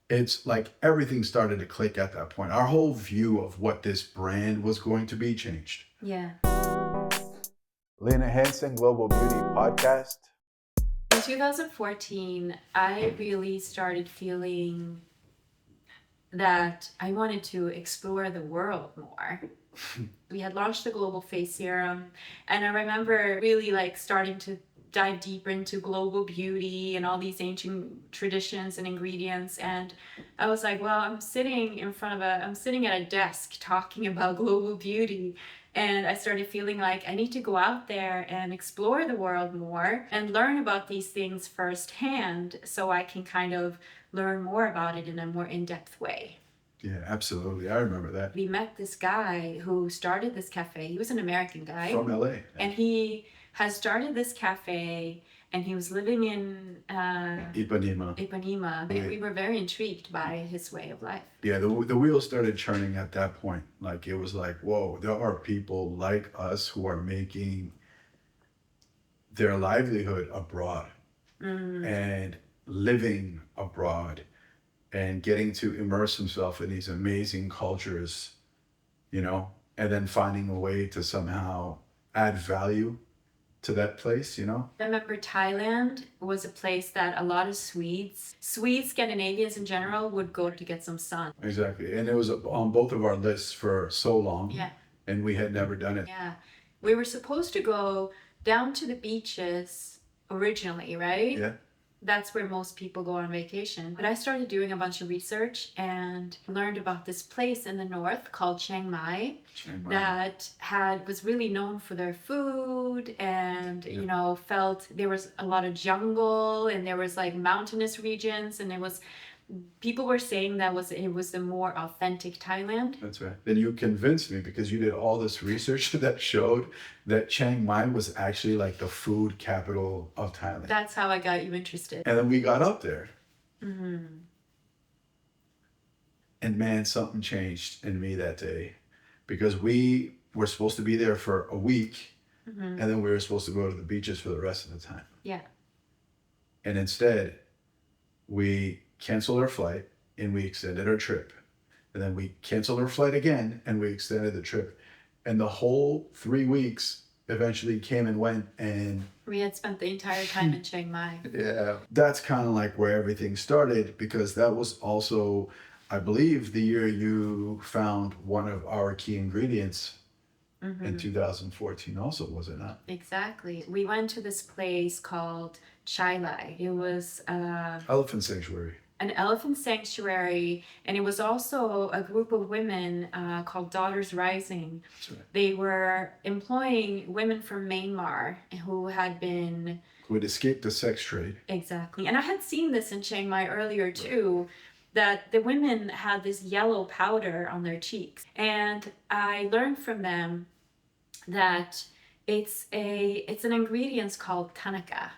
It's like everything started to click at that point. Our whole view of what this brand was going to be changed. Yeah. Lina Hanson, Global Beauty Podcast. In 2014, I really started feeling that I wanted to explore the world more. We had launched the global face serum, and I remember really like starting to dive deeper into global beauty and all these ancient traditions and ingredients. And I was like, well, I'm sitting at a desk talking about global beauty. And I started feeling like I need to go out there and explore the world more and learn about these things firsthand so I can kind of learn more about it in a more in-depth way. Yeah, absolutely. I remember that. We met this guy who started this cafe. He was an American guy. From LA. And he has started this cafe, and he was living in Ipanema. Ipanema. Right. We were very intrigued by his way of life. Yeah, the wheels started churning at that point. Like, it was like, whoa, there are people like us who are making their livelihood abroad and living abroad and getting to immerse himself in these amazing cultures, you know, and then finding a way to somehow add value to that place, you know? I remember Thailand was a place that a lot of Swedes, Scandinavians in general, would go to get some sun. Exactly. And it was on both of our lists for so long. Yeah. And we had never done it. Yeah. We were supposed to go down to the beaches originally, right? Yeah. That's where most people go on vacation. But I started doing a bunch of research and learned about this place in the north called Chiang Mai, that was really known for their food, and you know, felt there was a lot of jungle, and there was like mountainous regions, and people were saying that it was the more authentic Thailand. That's right. Then you convinced me, because you did all this research that showed that Chiang Mai was actually like the food capital of Thailand. That's how I got you interested. And then we got up there. And man, something changed in me that day, because we were supposed to be there for a week, and then we were supposed to go to the beaches for the rest of the time. Yeah. And instead, we canceled our flight and we extended our trip. And then we canceled our flight again and we extended the trip. And the whole 3 weeks eventually came and went, and we had spent the entire time in Chiang Mai. Yeah, that's kind of like where everything started, because that was also, I believe, the year you found one of our key ingredients in 2014 also, was it not? Exactly. We went to this place called Chai Lai. It was Elephant sanctuary. an elephant sanctuary, and it was also a group of women called Daughters Rising. That's right. They were employing women from Myanmar who had been... Who had escaped the sex trade. Exactly. And I had seen this in Chiang Mai earlier too, that the women had this yellow powder on their cheeks. And I learned from them that it's an ingredient called Thanaka.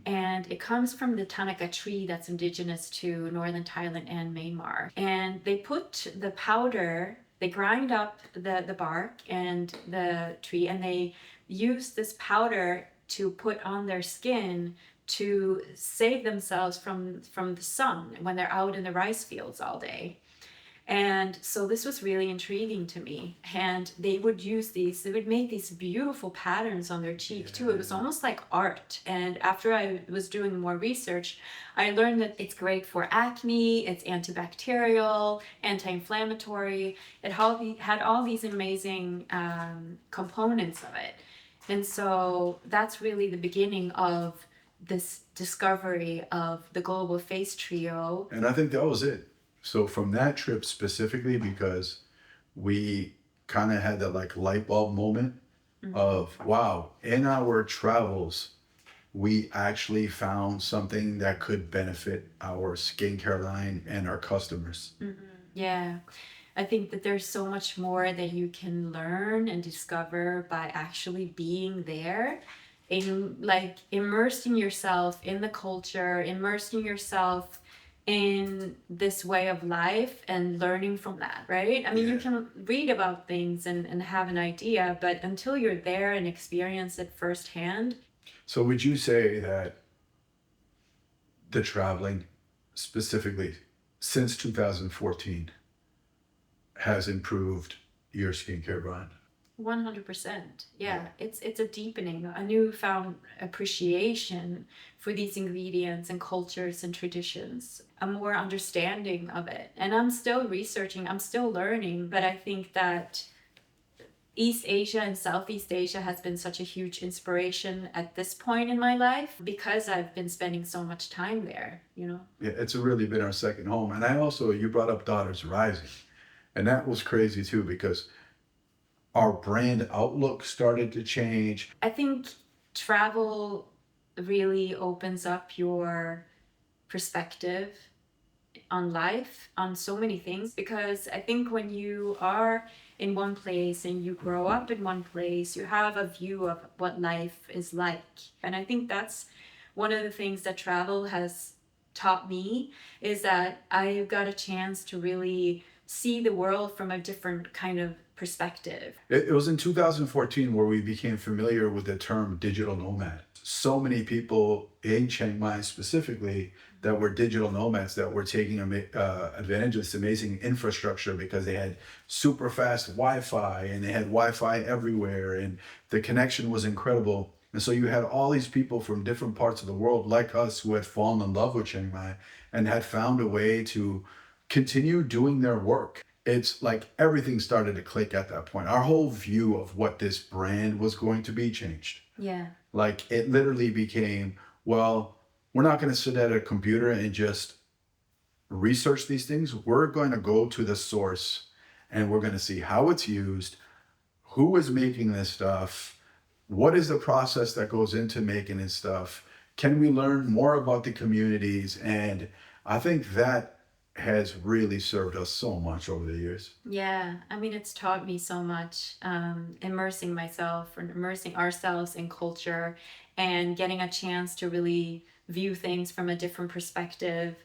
And it comes from the Thanaka tree that's indigenous to northern Thailand and Myanmar. And they put the powder, they grind up the bark and the tree, and they use this powder to put on their skin to save themselves from the sun when they're out in the rice fields all day. And so this was really intriguing to me. And they would make these beautiful patterns on their cheek too. It was almost like art. And after I was doing more research, I learned that it's great for acne, it's antibacterial, anti-inflammatory. It had all these amazing components of it. And so that's really the beginning of this discovery of the Global Face Trio. And I think that was it. So from that trip specifically, because we kind of had that like light bulb moment of, wow, in our travels, we actually found something that could benefit our skincare line and our customers. Yeah. I think that there's so much more that you can learn and discover by actually being there, in like immersing yourself in the culture, immersing yourself in this way of life and learning from that, right? I mean, you can read about things and have an idea, but until you're there and experience it firsthand. So would you say that the traveling specifically since 2014 has improved your skincare brand? 100%. Yeah, it's a deepening, a newfound appreciation for these ingredients and cultures and traditions, a more understanding of it. And I'm still researching, I'm still learning, but I think that East Asia and Southeast Asia has been such a huge inspiration at this point in my life because I've been spending so much time there, you know? Yeah, it's really been our second home. And I also, you brought up Daughters Rising. And that was crazy too, because our brand outlook started to change. I think travel really opens up your perspective on life, on so many things, because I think when you are in one place and you grow up in one place, you have a view of what life is like. And I think that's one of the things that travel has taught me, is that I got a chance to really see the world from a different kind of perspective. It was in 2014 where we became familiar with the term digital nomad. So many people in Chiang Mai specifically that were digital nomads that were taking advantage of this amazing infrastructure because they had super fast Wi-Fi and they had Wi-Fi everywhere and the connection was incredible. And so you had all these people from different parts of the world like us who had fallen in love with Chiang Mai and had found a way to continue doing their work. It's like everything started to click at that point. Our whole view of what this brand was going to be changed. Yeah. Like it literally became, well, we're not going to sit at a computer and just research these things. We're going to go to the source and we're going to see how it's used, who is making this stuff, what is the process that goes into making this stuff. Can we learn more about the communities? And I think that has really served us so much over the years. Yeah, I mean, it's taught me so much, immersing myself or immersing ourselves in culture and getting a chance to really view things from a different perspective,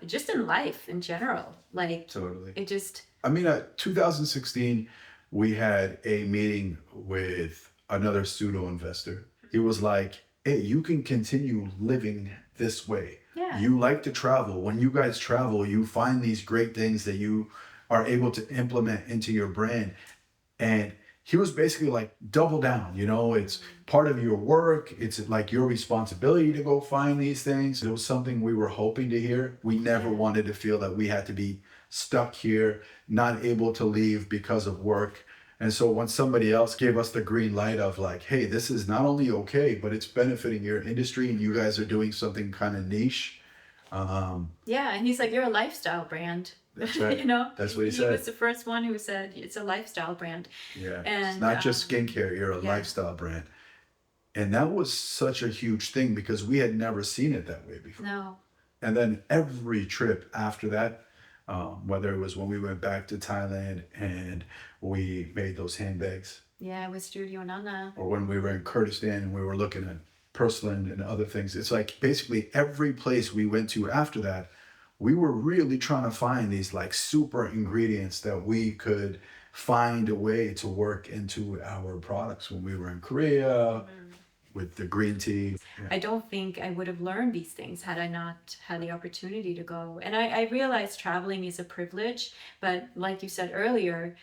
just in life in general. Like, Totally. it just, I mean, 2016, we had a meeting with another pseudo investor. He was like, hey, you can continue living this way. yeah. You like to travel. When you guys travel, you find these great things that you are able to implement into your brand. And he was basically like, double down, you know, it's part of your work. It's like your responsibility to go find these things. It was something we were hoping to hear. We never wanted to feel that we had to be stuck here, not able to leave because of work. And so when somebody else gave us the green light of like, hey, this is not only okay, but it's benefiting your industry and you guys are doing something kind of niche. Yeah, and he's like, you're a lifestyle brand. That's right. You know, That's what he said. He was the first one who said it's a lifestyle brand. Yeah. And, it's not just skincare, you're a yeah. lifestyle brand. And that was such a huge thing because we had never seen it that way before. No. And then every trip after that, whether it was when we went back to Thailand and we made those handbags, Yeah, with Studio Nana. or when we were in Kurdistan and we were looking at porcelain and other things, it's like basically every place we went to after that, we were really trying to find these like super ingredients that we could find a way to work into our products. When we were in Korea with the green tea. Yeah. I don't think I would have learned these things had I not had the opportunity to go. And I realize traveling is a privilege, but like you said earlier,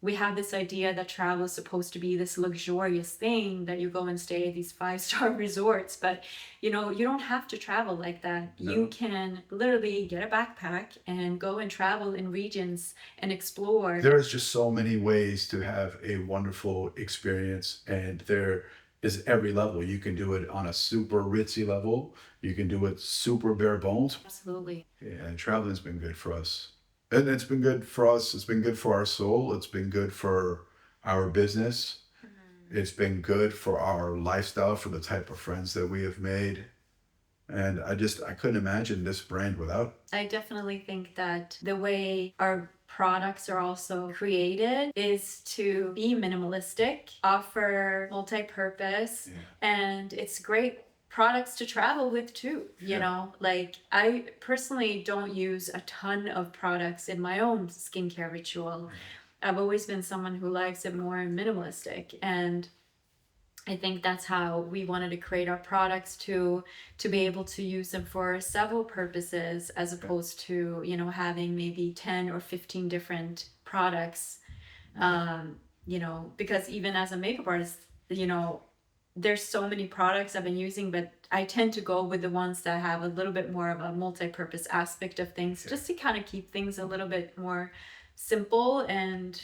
we have this idea that travel is supposed to be this luxurious thing that you go and stay at these 5-star resorts. But, you know, you don't have to travel like that. No. You can literally get a backpack and go and travel in regions and explore. There's just so many ways to have a wonderful experience, and there is every level. You can do it on a super ritzy level. You can do it super bare bones. Absolutely. Yeah, and traveling's been good for us. And it's been good for us. It's been good for our soul. It's been good for our business. It's been good for our lifestyle, for the type of friends that we have made. And I couldn't imagine this brand without. I definitely think that the way our products are also created is to be minimalistic, offer multi-purpose, and it's great products to travel with too, you know. Like, I personally don't use a ton of products in my own skincare ritual. I've always been someone who likes it more minimalistic, and I think that's how we wanted to create our products to be able to use them for several purposes, as opposed to, you know, having maybe 10 or 15 different products. You know, because even as a makeup artist, you know, there's so many products I've been using, but I tend to go with the ones that have a little bit more of a multi-purpose aspect of things, just to kind of keep things a little bit more simple and,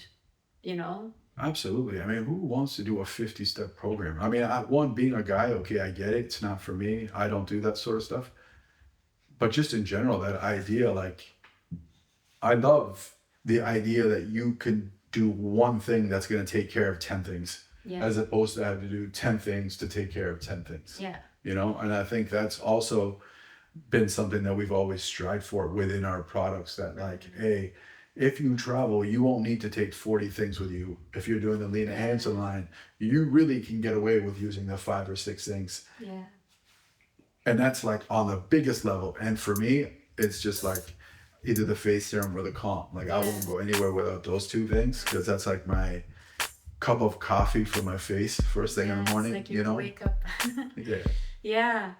you know. Absolutely. I mean, who wants to do a 50-step program? I mean, being a guy, okay, I get it. It's not for me. I don't do that sort of stuff. But just in general, that idea, like, I love the idea that you can do one thing that's going to take care of 10 things, as opposed to have to do 10 things to take care of 10 things. Yeah. You know, and I think that's also been something that we've always strived for within our products, that like, hey, if you travel, you won't need to take 40 things with you. If you're doing the Lina Hanson line, you really can get away with using the 5 or 6 things. Yeah. And that's like on the biggest level. And for me, it's just like either the face serum or the calm. Like I won't go anywhere without those 2 things, because that's like my cup of coffee for my face first thing in the morning. Like you know? wake up. Yeah. Yeah.